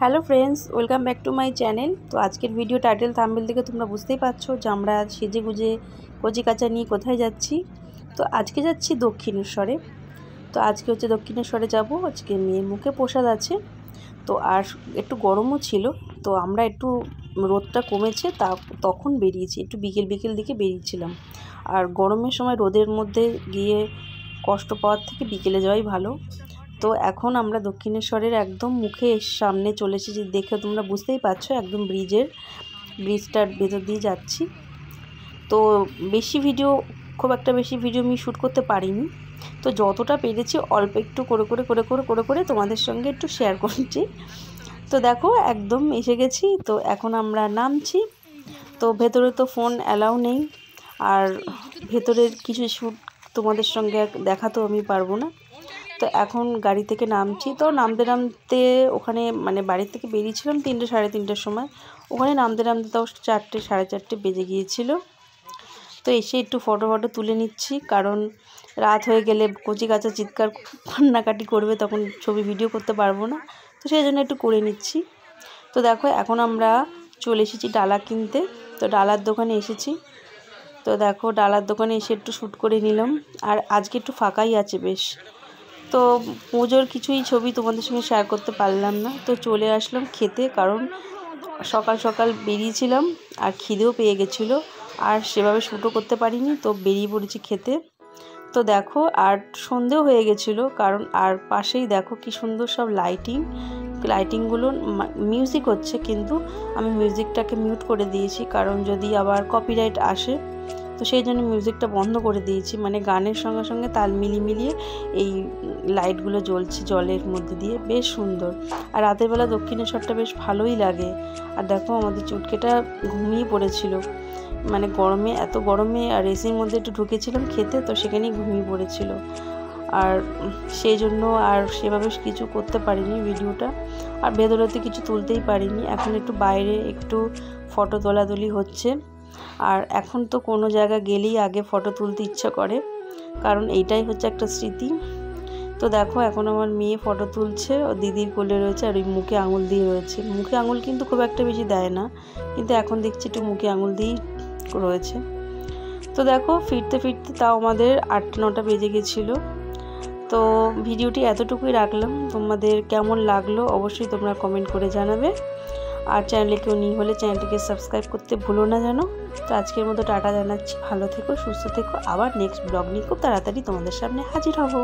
Hello friends, welcome back to my channel. তো আজকের video title thumbnail থেকে তোমরা বুঝতেই পারছো যে আমরা সেজে গুজে কচি কাঁচা নিয়ে কোথায় যাচ্ছি। তো আজকে যাচ্ছি দক্ষিণেশ্বরে। তো আজকে হচ্ছে দক্ষিণেশ্বরে যাব। আজকে মেয়ের মুখে প্রসাদ আছে। তো আর একটু গরমও ছিল, তো আমরা একটু রোদটা কমেছে তখন বেরিয়েছি, একটু বিকেল বিকেল দিকে বেরিয়েছিলাম। আর গরমের সময় রোদের মধ্যে গিয়ে কষ্ট পাওয়ার থেকে বিকেলে যাওয়াই ভালো। তো এখন আমরা দক্ষিণেশ্বরের একদম মুখে সামনে চলে এসেছি, দেখে তোমরা বুঝতেই পারছো একদম ব্রিজটার ভেতর দিয়ে যাচ্ছি। তো খুব একটা বেশি ভিডিও আমি শ্যুট করতে পারিনি, তো যতটা পেরেছি অল্প একটু করে তোমাদের সঙ্গে একটু শেয়ার করছি। তো দেখো একদম এসে গেছি। তো এখন আমরা নামছি। তো ভেতরে তো ফোন অ্যালাউ নেই, আর ভেতরের কিছু শ্যুট তোমাদের সঙ্গে দেখাতেও আমি পারবো না। তো এখন গাড়ি থেকে নামছি। তো নামতে ওখানে বাড়ি থেকে বেরিয়েছিলাম 3টে সাড়ে 3টের সময়। ওখানে নামতে তাও 4টে সাড়ে 4টে বেজে গিয়েছিল। তো এসে একটু ফটো তুলে নিচ্ছি, কারণ রাত হয়ে গেলে কচি কাঁচা চিৎকার কান্নাকাটি করবে, তখন ছবি ভিডিও করতে পারবো না। তো সেই জন্য একটু করে নিচ্ছি। তো দেখো এখন আমরা চলে এসেছি ডালা কিনতে। তো ডালার দোকানে এসেছি। তো দেখো ডালার দোকানে এসে একটু শ্যুট করে নিলাম। আর আজকে একটু ফাঁকাই আছে বেশ। তো পুজোর কিছুই ছবি তোমাদের সঙ্গে শেয়ার করতে পারলাম না। তো চলে আসলাম খেতে, কারণ সকাল সকাল বেরিয়েছিলাম আর খিদেও পেয়ে গেছিলো, আর সেভাবে শ্যুটও করতে পারিনি। তো বেরিয়ে পড়েছি খেতে। তো দেখো আর সন্ধেও হয়ে গেছিলো, কারণ আর পাশেই দেখো কি সুন্দর সব লাইটিংগুলো মিউজিক হচ্ছে, কিন্তু আমি মিউজিকটাকে মিউট করে দিয়েছি, কারণ যদি আবার কপিরাইট আসে। তো সেই জন্য মিউজিকটা বন্ধ করে দিয়েছি, গানের সঙ্গে সঙ্গে তাল মিলিয়ে এই লাইটগুলো জ্বলছে জলের মধ্যে দিয়ে, বেশ সুন্দর। আর রাতের বেলা দক্ষিণেশ্বরটা বেশ ভালোই লাগে। আর দেখো আমাদের চুটকেটা ঘুমিয়ে পড়েছিল, এত গরমে আর এসির মধ্যে একটু ঢুকেছিলাম খেতে, তো সেখানেই ঘুমিয়ে পড়েছিল। আর সেই জন্য আর সেভাবে কিছু করতে পারিনি ভিডিওটা, আর ভেতরেতে কিছু তুলতেই পারিনি। এখন একটু বাইরে একটু ফটো তোলাতুলি হচ্ছে। আর এখন তো কোনো জায়গা গেলেই আগে ফটো তুলতে ইচ্ছা করে, কারণ এইটাই হচ্ছে একটা স্মৃতি। তো দেখো এখন আমার মেয়ে ফটো তুলছে, ও দিদির কোলে রয়েছে, আর ওই মুখে আঙুল দিয়ে রয়েছে। মুখে আঙুল কিন্তু খুব একটা বেশি দেয় না, কিন্তু এখন দেখছি একটু মুখে আঙুল দিয়েই রয়েছে। তো দেখো ফিরতে তাও আমাদের 8-9টা বেজে গেছিলো। তো ভিডিওটি এতটুকুই রাখলাম। তোমাদের কেমন লাগলো অবশ্যই তোমরা কমেন্ট করে জানাবে। আর চ্যানেলে কেউ নিয়ে হলে চ্যানেলটিকে সাবস্ক্রাইব করতে ভুলো না যেন। তো আজকের মতো টাটা জানাচ্ছি, ভালো থেকো, সুস্থ থেকো। আবার নেক্সট ব্লগ নিয়ে খুব তাড়াতাড়ি তোমাদের সামনে হাজির হব।